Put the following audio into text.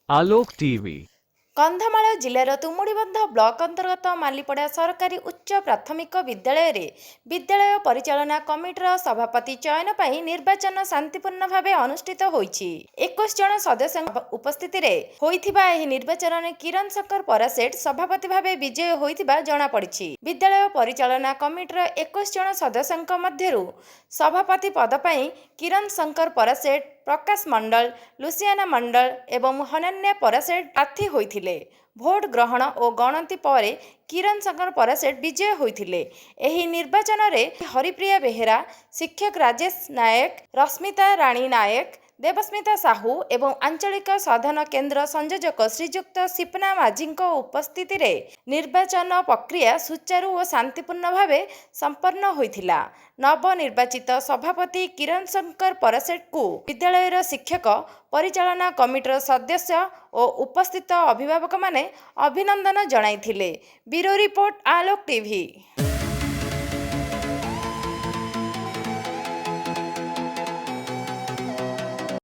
आलोक TV. Kandhamal जिलार Tumudibandh block अंतर्गत मालीपड़ा सरकारी उच्च प्राथमिक विद्यालय रे विद्यालय परिचालना कमिटर सभापति चयन पर निर्वाचन शांतिपूर्ण भाव अनुष्ठित होईछि। 21 जन सदस्य उपस्थित निर्वाचन में किरण शंकर परासेठ सभापति भाव विजय होइथिबा जणा पड़िछि। विद्यालय परिचालना कमिटर 21 जन सदस्यଙ୍କ मध्यरु सभापति पद पर किरण शंकर परासेठ, प्रकाश मंडल, लुसियाना मंडल एवं हनन्या परासेठ प्रार्थी होइथिले। भोट ग्रहण और गणति पर किरण शंकर परासेठ विजय होइथिले। एही निर्वाचन में हरिप्रिया बेहेरा, शिक्षक राजेश नायक, रश्मिता राणी नायक, देवस्मिता साहू एवं आंचलिक साधन केन्द्र संयोजक श्रीजुक्त सिपना माझी उपस्थिति रे निर्वाचन प्रक्रिया सुचारू और शांतिपूर्ण भाव संपन्न होइथिला। नवनिर्वाचित सभापति किरण शंकर परासेठ को विद्यालयर शिक्षक, परिचालना कमिटर सदस्य और उपस्थित अभिभावक माने अभिनंदन जणाइथिले। ब्यूरो रिपोर्ट आलोक टीवी।